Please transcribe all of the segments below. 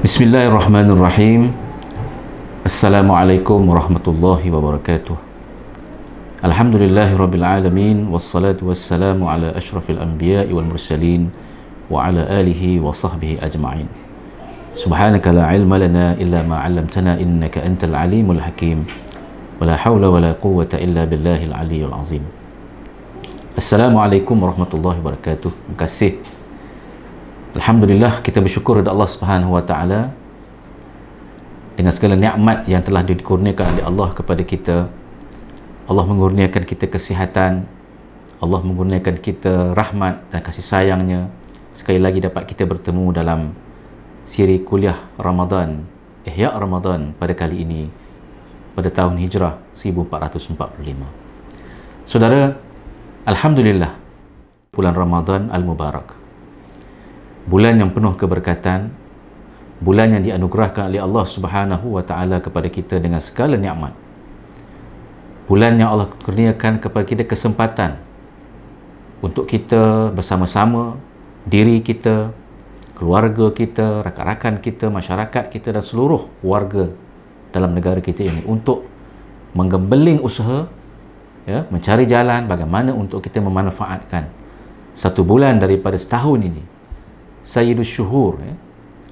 Bismillahirrahmanirrahim. Assalamualaikum warahmatullahi wabarakatuh. Alhamdulillahirabbil alamin wassalatu wassalamu ala asyrafil anbiya'i wal mursalin wa ala alihi wa sahbihi ajma'in. Subhanaka la ilma lana illa ma 'allamtana innaka antal alimul hakim. Wala haula wala quwwata illa billahil aliyyil azim. Assalamualaikum warahmatullahi wabarakatuh. Terima kasih. Alhamdulillah, kita bersyukur kepada Allah Subhanahu wa taala dengan segala nikmat yang telah dikurniakan oleh Allah kepada kita. Allah mengurniakan kita kesihatan, Allah mengurniakan kita rahmat dan kasih sayangnya. Sekali lagi dapat kita bertemu dalam siri kuliah Ramadan, Ihya Ramadan pada kali ini, pada tahun Hijrah 1445. Saudara, alhamdulillah, bulan Ramadan Al-Mubarak, bulan yang penuh keberkatan, bulan yang dianugerahkan oleh Allah Subhanahu wa taala kepada kita dengan segala nikmat. Bulan yang Allah kurniakan kepada kita kesempatan untuk kita bersama-sama, diri kita, keluarga kita, rakan-rakan kita, masyarakat kita dan seluruh warga dalam negara kita ini untuk menggembeling usaha, mencari jalan bagaimana untuk kita memanfaatkan satu bulan daripada setahun ini, Sayyidus Syuhur,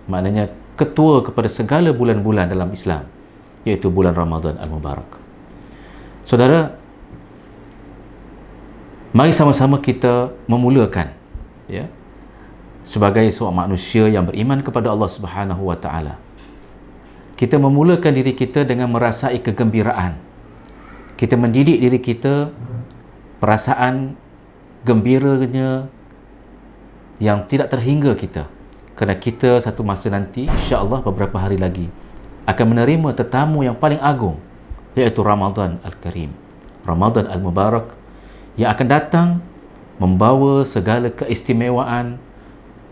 maknanya ketua kepada segala bulan-bulan dalam Islam, iaitu bulan Ramadan Al-Mubarak. Saudara, mari sama-sama kita memulakan, sebagai seorang manusia yang beriman kepada Allah Subhanahu wa taala, kita memulakan diri kita dengan merasai kegembiraan. Kita mendidik diri kita perasaan gembiranya yang tidak terhingga kita, kerana kita satu masa nanti, insya-Allah beberapa hari lagi, akan menerima tetamu yang paling agung, iaitu Ramadan Al-Karim, Ramadan Al-Mubarak, yang akan datang membawa segala keistimewaan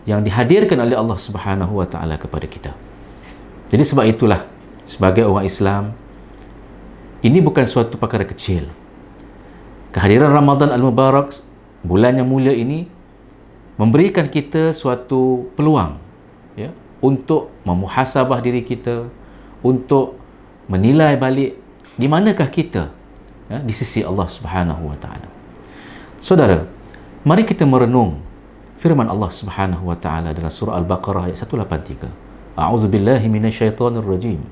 yang dihadirkan oleh Allah Subhanahu wa taala kepada kita. Jadi sebab itulah, sebagai orang Islam, ini bukan suatu perkara kecil. Kehadiran Ramadan Al-Mubarak, bulan yang mulia ini, memberikan kita suatu peluang, untuk memuhasabah diri kita, untuk menilai balik di manakah kita, di sisi Allah Subhanahu wa taala. Saudara, mari kita merenung firman Allah Subhanahu wa taala dalam surah Al-Baqarah ayat 183. A'udzubillahi minasyaitonir rajim.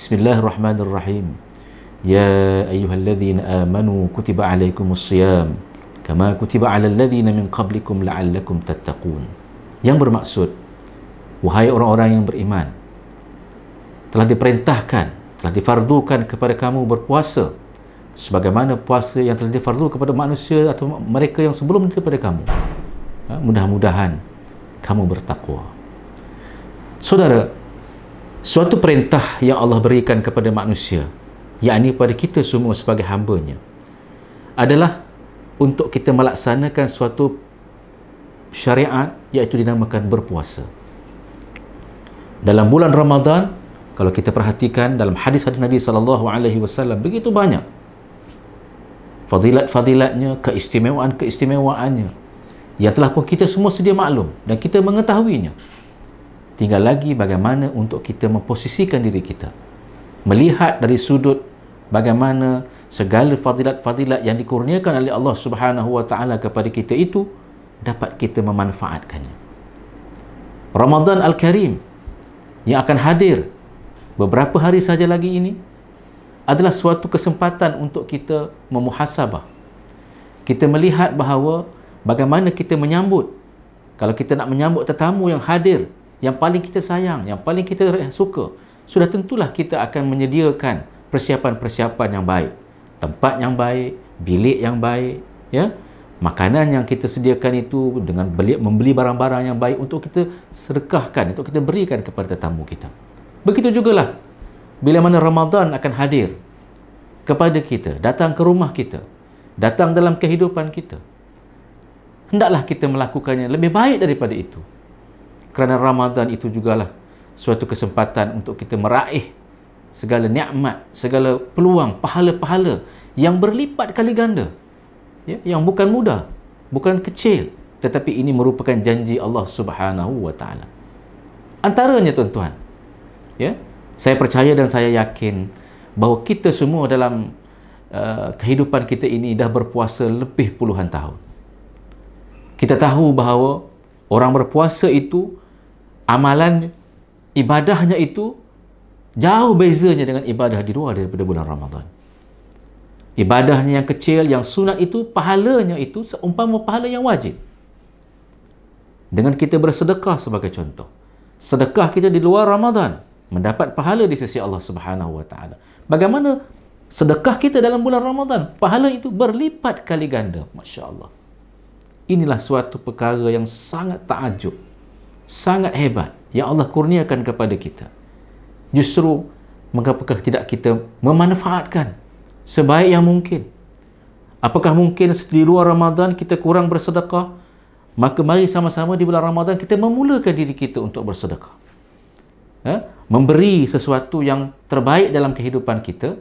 Bismillahirrahmanirrahim. Ya ayyuhalladzina amanu kutiba alaikumus shiyam kama kutiba 'alal ladzina min qablikum la'allakum tattaqun. Yang bermaksud, wahai orang-orang yang beriman, telah diperintahkan, telah difardukan kepada kamu berpuasa sebagaimana puasa yang telah difardu kepada manusia atau mereka yang sebelum daripada kamu. Mudah-mudahan kamu bertakwa. Saudara, suatu perintah yang Allah berikan kepada manusia, yakni pada kita semua sebagai hamba-Nya, adalah untuk kita melaksanakan suatu syariat, iaitu dinamakan berpuasa. Dalam bulan Ramadan, kalau kita perhatikan dalam hadis-hadis Nabi SAW, begitu banyak fadilat-fadilatnya, keistimewaan-keistimewaannya yang telah pun kita semua sedia maklum dan kita mengetahuinya. Tinggal lagi bagaimana untuk kita memposisikan diri kita, melihat dari sudut bagaimana segala fadilat-fadilat yang dikurniakan oleh Allah Subhanahu wa taala kepada kita itu dapat kita memanfaatkannya. Ramadan Al-Karim yang akan hadir beberapa hari saja lagi ini adalah suatu kesempatan untuk kita memuhasabah. Kita melihat bahawa bagaimana kita menyambut, kalau kita nak menyambut tetamu yang hadir, yang paling kita sayang, yang paling kita suka, sudah tentulah kita akan menyediakan persiapan-persiapan yang baik, tempat yang baik, bilik yang baik, makanan yang kita sediakan itu dengan membeli barang-barang yang baik untuk kita sedekahkan, untuk kita berikan kepada tetamu kita. Begitu jugalah bila mana Ramadan akan hadir kepada kita, datang ke rumah kita, datang dalam kehidupan kita, hendaklah kita melakukannya lebih baik daripada itu, kerana Ramadan itu jugalah suatu kesempatan untuk kita meraih segala nikmat, segala peluang, pahala-pahala yang berlipat kali ganda, yang bukan mudah, bukan kecil, tetapi ini merupakan janji Allah Subhanahu wa taala. Antaranya tuan-tuan, ya, saya percaya dan saya yakin bahawa kita semua dalam kehidupan kita ini dah berpuasa lebih puluhan tahun. Kita tahu bahawa orang berpuasa itu, amalan ibadahnya itu jauh bezanya dengan ibadah di luar daripada bulan Ramadan. Ibadahnya yang kecil, yang sunat itu, pahalanya itu seumpama pahala yang wajib. Dengan kita bersedekah sebagai contoh. Sedekah kita di luar Ramadan mendapat pahala di sisi Allah Subhanahu wa taala. Bagaimana sedekah kita dalam bulan Ramadan? Pahala itu berlipat kali ganda. Masya-Allah. Inilah suatu perkara yang sangat takjub, sangat hebat yang Allah kurniakan kepada kita. Justru mengapakah tidak kita memanfaatkan sebaik yang mungkin? Apakah mungkin di luar Ramadan kita kurang bersedekah? Maka mari sama-sama di bulan Ramadan kita memulakan diri kita untuk bersedekah. Memberi sesuatu yang terbaik dalam kehidupan kita.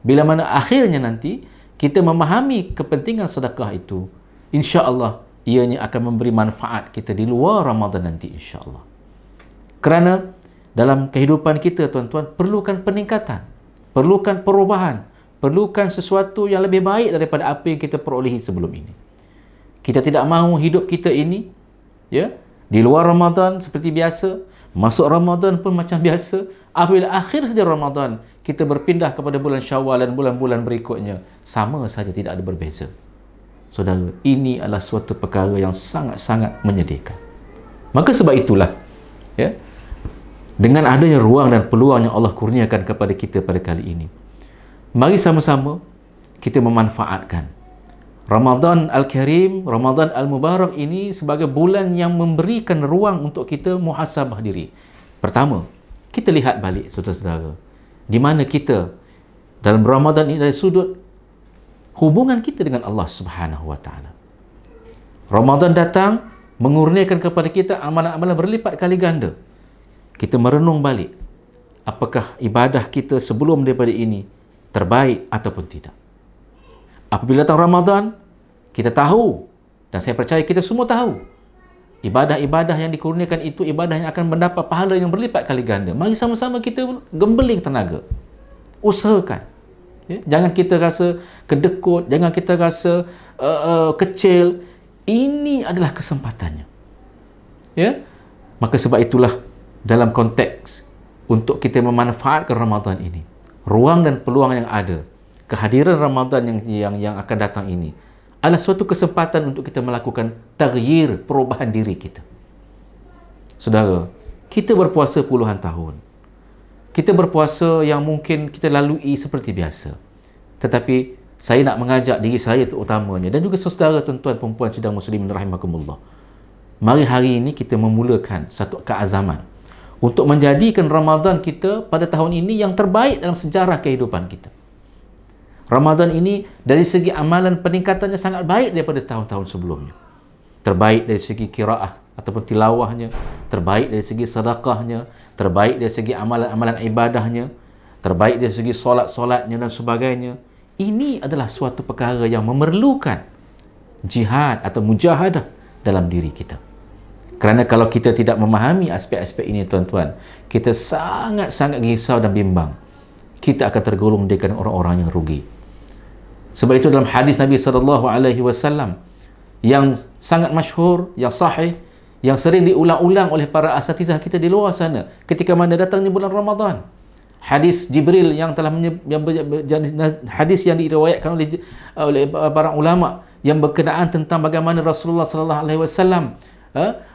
Bila mana akhirnya nanti kita memahami kepentingan sedekah itu, insya-Allah ianya akan memberi manfaat kita di luar Ramadan nanti, insya-Allah. Kerana dalam kehidupan kita, tuan-tuan, perlukan peningkatan, perlukan perubahan, perlukan sesuatu yang lebih baik daripada apa yang kita perolehi sebelum ini. Kita tidak mahu hidup kita ini, ya, di luar Ramadan seperti biasa, masuk Ramadan pun macam biasa. Apabila akhir saja Ramadan, kita berpindah kepada bulan Syawal dan bulan-bulan berikutnya, sama saja, tidak ada berbeza. Saudara, ini adalah suatu perkara yang sangat-sangat menyedihkan. Maka sebab itulah, ya, dengan adanya ruang dan peluang yang Allah kurniakan kepada kita pada kali ini, mari sama-sama kita memanfaatkan Ramadan Al-Karim, Ramadan Al-Mubarak ini sebagai bulan yang memberikan ruang untuk kita muhasabah diri. Pertama, kita lihat balik, saudara-saudara, di mana kita dalam Ramadan ini dari sudut hubungan kita dengan Allah Subhanahu wa taala. Ramadan datang mengurniakan kepada kita amalan-amalan berlipat kali ganda. Kita merenung balik, apakah ibadah kita sebelum daripada ini terbaik ataupun tidak. Apabila datang Ramadan, kita tahu, dan saya percaya kita semua tahu, ibadah-ibadah yang dikurniakan itu ibadah yang akan mendapat pahala yang berlipat kali ganda. Mari sama-sama kita gembeling tenaga, usahakan. Ya? Jangan kita rasa kedekut, jangan kita rasa kecil. Ini adalah kesempatannya. Ya? Maka sebab itulah dalam konteks untuk kita memanfaatkan Ramadan ini, ruang dan peluang yang ada, kehadiran Ramadan yang akan datang ini adalah suatu kesempatan untuk kita melakukan taghyir, perubahan diri kita. Saudara, kita berpuasa puluhan tahun. Kita berpuasa yang mungkin kita lalui seperti biasa. Tetapi saya nak mengajak diri saya terutamanya dan juga saudara, tuan-tuan, perempuan sidang muslimin rahimakumullah. Mari hari ini kita memulakan satu keazaman untuk menjadikan Ramadan kita pada tahun ini yang terbaik dalam sejarah kehidupan kita. Ramadan ini dari segi amalan peningkatannya sangat baik daripada tahun-tahun sebelumnya. Terbaik dari segi qiraah ataupun tilawahnya, terbaik dari segi sedekahnya, terbaik dari segi amalan-amalan ibadahnya, terbaik dari segi solat-solatnya dan sebagainya. Ini adalah suatu perkara yang memerlukan jihad atau mujahadah dalam diri kita. Kerana kalau kita tidak memahami aspek-aspek ini, tuan-tuan, kita sangat-sangat risau dan bimbang. Kita akan tergolong di kalangan orang-orang yang rugi. Sebab itu dalam hadis Nabi SAW yang sangat masyhur, yang sahih, yang sering diulang-ulang oleh para asatizah kita di luar sana ketika mana datangnya bulan Ramadan, hadis Jibril yang telah hadis yang diriwayatkan oleh para ulama yang berkenaan tentang bagaimana Rasulullah SAW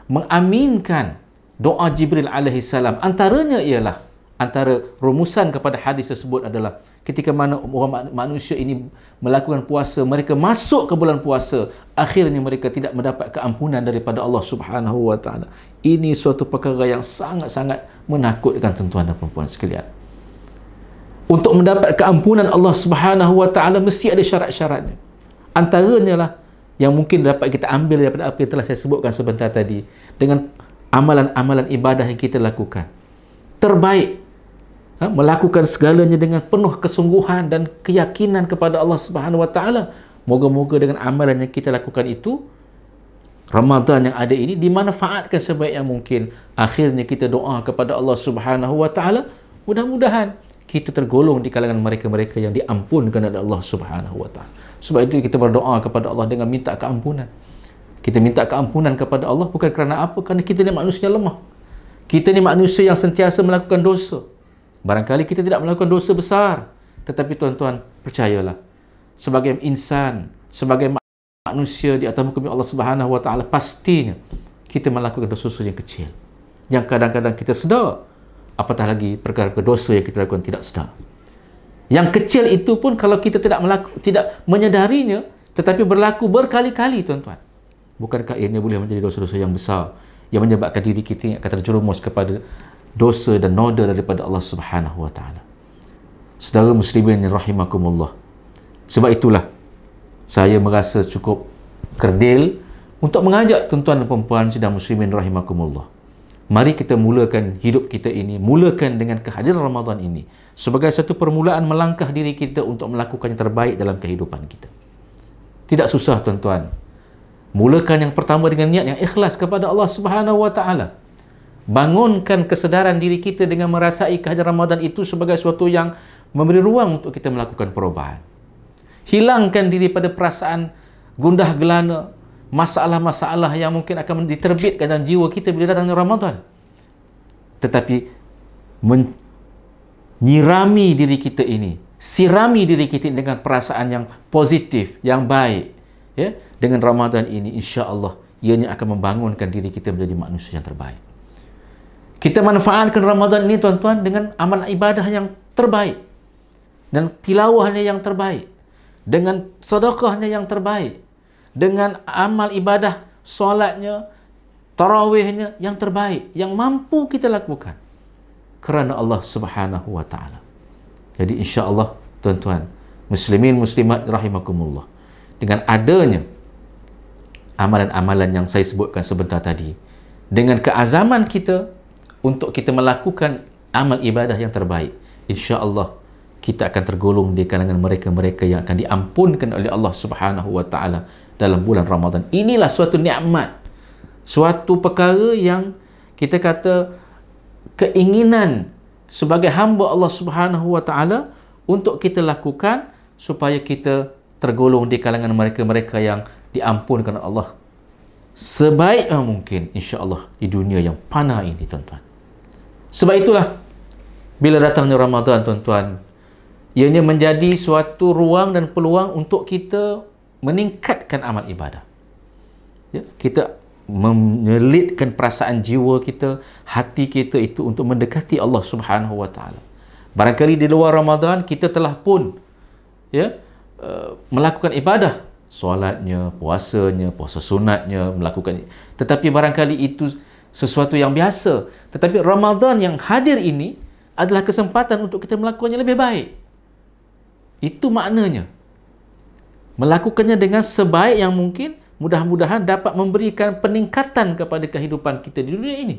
mengaminkan doa Jibril alaihi salam. Antaranya ialah, antara rumusan kepada hadis tersebut adalah ketika mana orang manusia ini melakukan puasa, mereka masuk ke bulan puasa, akhirnya mereka tidak mendapat keampunan daripada Allah Subhanahu wa taala. Ini suatu perkara yang sangat-sangat menakutkan, tuan-tuan dan perempuan sekalian. Untuk mendapat keampunan Allah Subhanahu wa taala mesti ada syarat-syaratnya. Antaranya lah yang mungkin dapat kita ambil daripada apa yang telah saya sebutkan sebentar tadi, dengan amalan-amalan ibadah yang kita lakukan. Terbaik, melakukan segalanya dengan penuh kesungguhan dan keyakinan kepada Allah Subhanahu wa taala. Moga-moga dengan amalan yang kita lakukan itu, Ramadan yang ada ini dimanfaatkan sebaik yang mungkin. Akhirnya kita doa kepada Allah Subhanahu wa taala, mudah-mudahan kita tergolong di kalangan mereka-mereka yang diampunkan oleh Allah Subhanahu wa taala. Sebab itu kita berdoa kepada Allah dengan minta keampunan. Kita minta keampunan kepada Allah bukan kerana apa? Kerana kita ni manusia lemah. Kita ni manusia yang sentiasa melakukan dosa. Barangkali kita tidak melakukan dosa besar, tetapi tuan-tuan, percayalah, sebagai insan, sebagai manusia di atas muka bumi Allah Subhanahu wa taala, pastinya kita melakukan dosa-dosa yang kecil, yang kadang-kadang kita sedar, apatah lagi perkara dosa yang kita lakukan tidak sedar. Yang kecil itu pun kalau kita tidak menyedarinya, tetapi berlaku berkali-kali, tuan-tuan, bukankah ianya boleh menjadi dosa-dosa yang besar yang menyebabkan diri kita akan terjerumus kepada dosa dan noda daripada Allah Subhanahu wa taala. Saudara muslimin yang rahimakumullah, sebab itulah saya merasa cukup kerdil untuk mengajak tuan-tuan dan puan-puan sidang muslimin rahimakumullah. Mari kita mulakan hidup kita ini, mulakan dengan kehadiran Ramadan ini sebagai satu permulaan melangkah diri kita untuk melakukan yang terbaik dalam kehidupan kita. Tidak susah, tuan-tuan. Mulakan yang pertama dengan niat yang ikhlas kepada Allah Subhanahu wa taala. Bangunkan kesedaran diri kita dengan merasai kehadiran Ramadan itu sebagai sesuatu yang memberi ruang untuk kita melakukan perubahan. Hilangkan diri pada perasaan gundah gelana, masalah-masalah yang mungkin akan diterbitkan dalam jiwa kita bila datangnya Ramadan. Tetapi menyirami diri kita ini, sirami diri kita dengan perasaan yang positif, yang baik, ya. Dengan Ramadan ini, insya-Allah ianya akan membangunkan diri kita menjadi manusia yang terbaik. Kita manfaatkan Ramadan ini, tuan-tuan, dengan amal ibadah yang terbaik, dan tilawahnya yang terbaik, dengan sedekahnya yang terbaik, dengan amal ibadah solatnya, tarawihnya yang terbaik, yang mampu kita lakukan kerana Allah Subhanahu wa taala. Jadi insya-Allah, tuan-tuan muslimin muslimat rahimakumullah, dengan adanya amalan-amalan yang saya sebutkan sebentar tadi, dengan keazaman kita untuk kita melakukan amal ibadah yang terbaik, insya-Allah kita akan tergolong di kalangan mereka-mereka yang akan diampunkan oleh Allah Subhanahu wa taala dalam bulan Ramadan. Inilah suatu nikmat, suatu perkara yang kita kata keinginan sebagai hamba Allah Subhanahu wa taala untuk kita lakukan supaya kita tergolong di kalangan mereka-mereka yang diampunkan oleh Allah sebaik yang mungkin, insya-Allah, di dunia yang fana ini, tuan-tuan. Sebab itulah bila datangnya Ramadan, tuan-tuan, ianya menjadi suatu ruang dan peluang untuk kita meningkatkan amal ibadah. Ya, kita menyelitkan perasaan jiwa kita, hati kita itu untuk mendekati Allah Subhanahu wa taala. Barangkali di luar Ramadan kita telah pun melakukan ibadah, solatnya, puasanya, puasa sunatnya, melakukan, tetapi barangkali itu sesuatu yang biasa. Tetapi Ramadan yang hadir ini adalah kesempatan untuk kita melakukannya lebih baik. Itu maknanya. Melakukannya dengan sebaik yang mungkin, mudah-mudahan dapat memberikan peningkatan kepada kehidupan kita di dunia ini.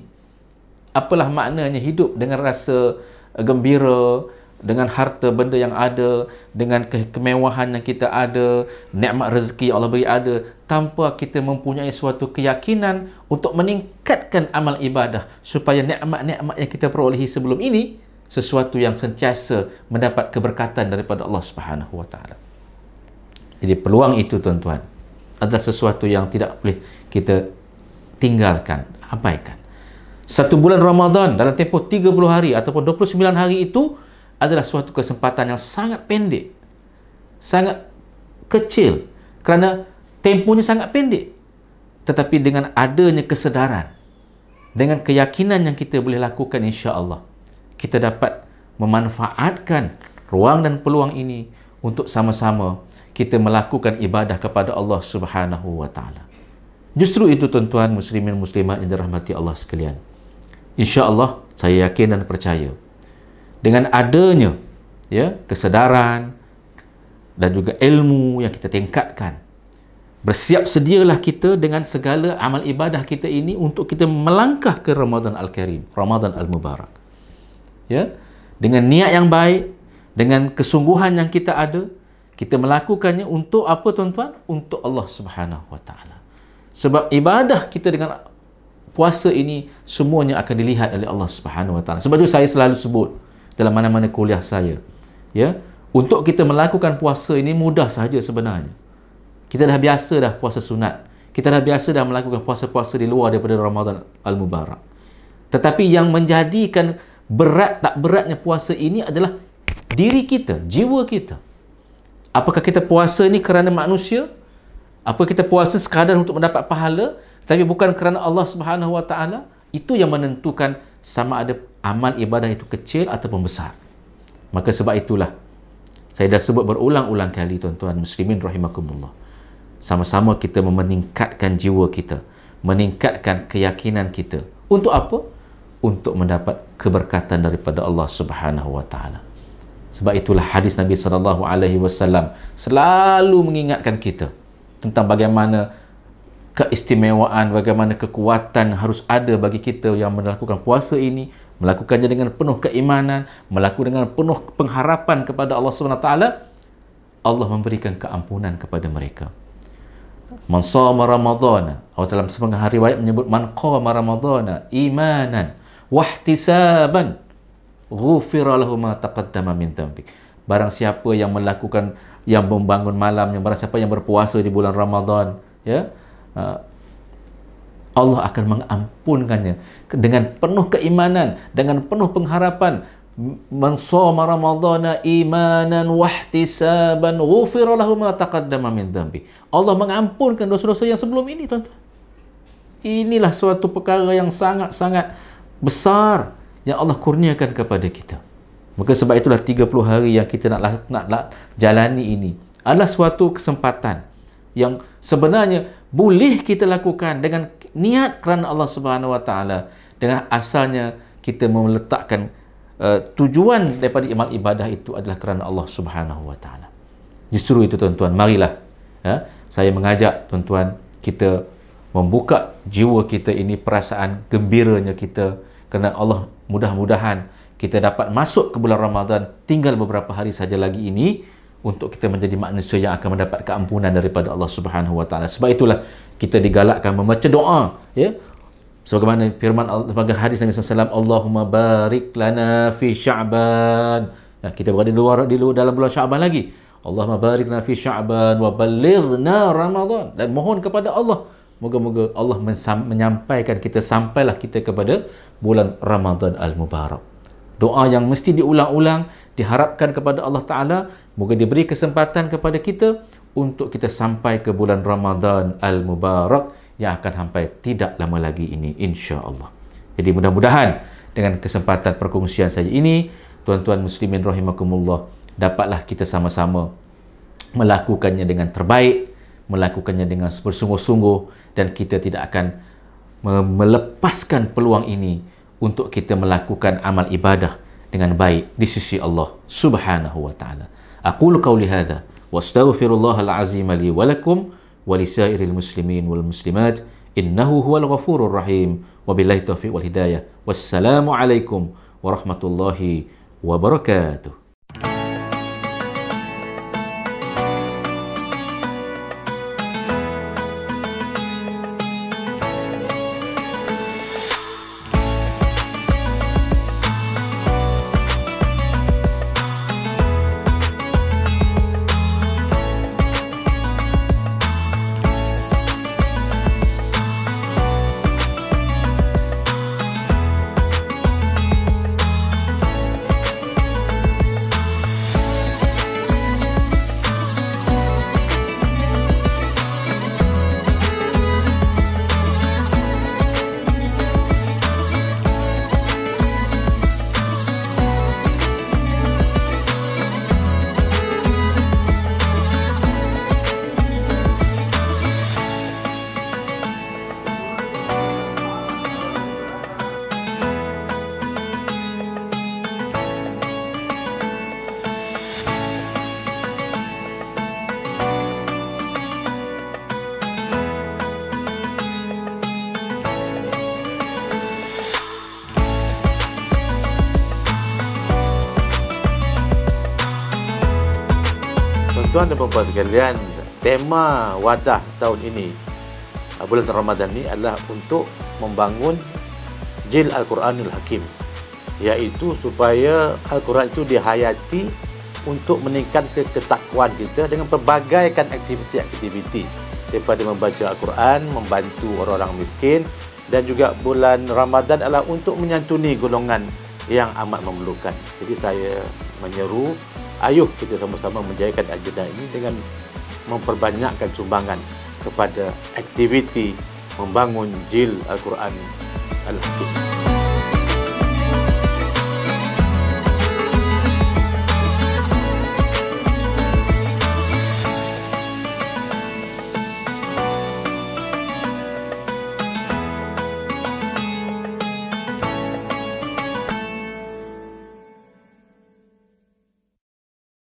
Apalah maknanya hidup dengan rasa gembira, dengan harta benda yang ada, dengan kemewahan yang kita ada, nikmat rezeki yang Allah beri ada, tanpa kita mempunyai suatu keyakinan untuk meningkatkan amal ibadah supaya nikmat-nikmat yang kita perolehi sebelum ini sesuatu yang sentiasa mendapat keberkatan daripada Allah Subhanahu wa taala. Jadi peluang itu, tuan-tuan, adalah sesuatu yang tidak boleh kita tinggalkan, abaikan. Satu bulan Ramadan dalam tempoh 30 hari ataupun 29 hari itu adalah suatu kesempatan yang sangat pendek, sangat kecil, kerana tempohnya sangat pendek. Tetapi dengan adanya kesedaran, dengan keyakinan yang kita boleh lakukan, insya-Allah kita dapat memanfaatkan ruang dan peluang ini untuk sama-sama kita melakukan ibadah kepada Allah Subhanahu wa taala. Justru itu, tuan-tuan muslimin muslimat yang dirahmati Allah sekalian, insya-Allah saya yakin dan percaya dengan adanya kesedaran dan juga ilmu yang kita tingkatkan, bersiap sedialah kita dengan segala amal ibadah kita ini untuk kita melangkah ke Ramadan Al-Karim, Ramadan Al-Mubarak. Dengan niat yang baik, dengan kesungguhan yang kita ada, kita melakukannya untuk apa, tuan-tuan? Untuk Allah Subhanahu wa taala. Sebab ibadah kita dengan puasa ini semuanya akan dilihat oleh Allah Subhanahu Wa Taala. Sebab itu saya selalu sebut dalam mana-mana kuliah saya, ya, untuk kita melakukan puasa ini mudah sahaja sebenarnya. Kita dah biasa dah puasa sunat. Kita dah biasa dah melakukan puasa-puasa di luar daripada Ramadan Al-Mubarak. Tetapi yang menjadikan berat tak beratnya puasa ini adalah diri kita, jiwa kita. Apakah kita puasa ni kerana manusia? Apa kita puasa sekadar untuk mendapat pahala, tapi bukan kerana Allah Subhanahu Wa Taala? Itu yang menentukan sama ada amal ibadah itu kecil ataupun besar. Maka sebab itulah saya dah sebut berulang-ulang kali, tuan-tuan muslimin rahimakumullah, sama-sama kita meningkatkan jiwa kita, meningkatkan keyakinan kita. Untuk apa? Untuk mendapat keberkatan daripada Allah Subhanahu Wa Taala. Sebab itulah hadis Nabi SAW selalu mengingatkan kita tentang bagaimana keistimewaan, bagaimana kekuatan harus ada bagi kita yang melakukan puasa ini, melakukannya dengan penuh keimanan, melakukan dengan penuh pengharapan kepada Allah SWT. Allah memberikan keampunan kepada mereka. Man shama Ramadhana, atau dalam setengah riwayat menyebut man qama Ramadhana imanan wahtisaban ghufira lahu ma taqaddama min dhanbi. Barang siapa yang melakukan, yang membangun malamnya, barang siapa yang berpuasa di bulan Ramadan, ya, Allah akan mengampunkannya dengan penuh keimanan, dengan penuh pengharapan. Man shama Ramadhana imanan wahtisaban ghufira lahu ma taqaddama min dhanbi. Allah mengampunkan dosa-dosa yang sebelum ini, tuan-tuan. Inilah suatu perkara yang sangat-sangat besar yang Allah kurniakan kepada kita. Maka sebab itulah 30 hari yang kita nak jalani ini adalah suatu kesempatan yang sebenarnya boleh kita lakukan dengan niat kerana Allah Subhanahu Wa Taala, dengan asalnya kita meletakkan tujuan daripada amal ibadah itu adalah kerana Allah Subhanahu Wa Taala. Justru itu, tuan-tuan, marilah, ya, saya mengajak tuan-tuan kita membuka jiwa kita ini, perasaan gembiranya kita, kerana Allah mudah-mudahan kita dapat masuk ke bulan Ramadan, tinggal beberapa hari saja lagi ini untuk kita menjadi manusia yang akan mendapat keampunan daripada Allah Subhanahu Wa Taala. Sebab itulah kita digalakkan membaca doa, ya, sebagaimana firman Allah, sebagai hadis Nabi SAW, Allahumma barik lana fi Sya'ban. Nah, kita berada di luar dalam bulan Sya'ban lagi. Allahumma barik lana fi Sya'ban wa ballighna Ramadan. Dan mohon kepada Allah, moga-moga Allah menyampaikan kita, sampailah kita kepada bulan Ramadan Al-Mubarak. Doa yang mesti diulang-ulang, diharapkan kepada Allah Ta'ala, moga diberi kesempatan kepada kita untuk kita sampai ke bulan Ramadan Al-Mubarak yang akan sampai tidak lama lagi ini, insya-Allah. Jadi mudah-mudahan dengan kesempatan perkongsian saya ini, tuan-tuan muslimin rahimakumullah, dapatlah kita sama-sama melakukannya dengan terbaik, melakukannya dengan bersungguh-sungguh, dan kita tidak akan melepaskan peluang ini untuk kita melakukan amal ibadah dengan baik di sisi Allah Subhanahu Wa Taala. Aqulu qauli hadza wa astaghfirullahal azim li wa lakum wa lisairil muslimin wal muslimat innahu huwal ghafurur rahim. Wabillahi taufiq wal hidayah. Wassalamu alaikum warahmatullahi wabarakatuh. Tuan dan puan sekalian, tema wadah tahun ini bulan Ramadan ini adalah untuk membangun jil Al-Quranul Hakim, iaitu supaya Al-Quran itu dihayati untuk meningkatkan ketakwaan kita dengan pelbagai aktiviti-aktiviti, daripada membaca Al-Quran, membantu orang-orang miskin, dan juga bulan Ramadan adalah untuk menyantuni golongan yang amat memerlukan. Jadi saya menyeru, ayuh kita sama-sama menjayakan agenda ini dengan memperbanyakkan sumbangan kepada aktiviti membangun jil Al-Quran Al-Hakim.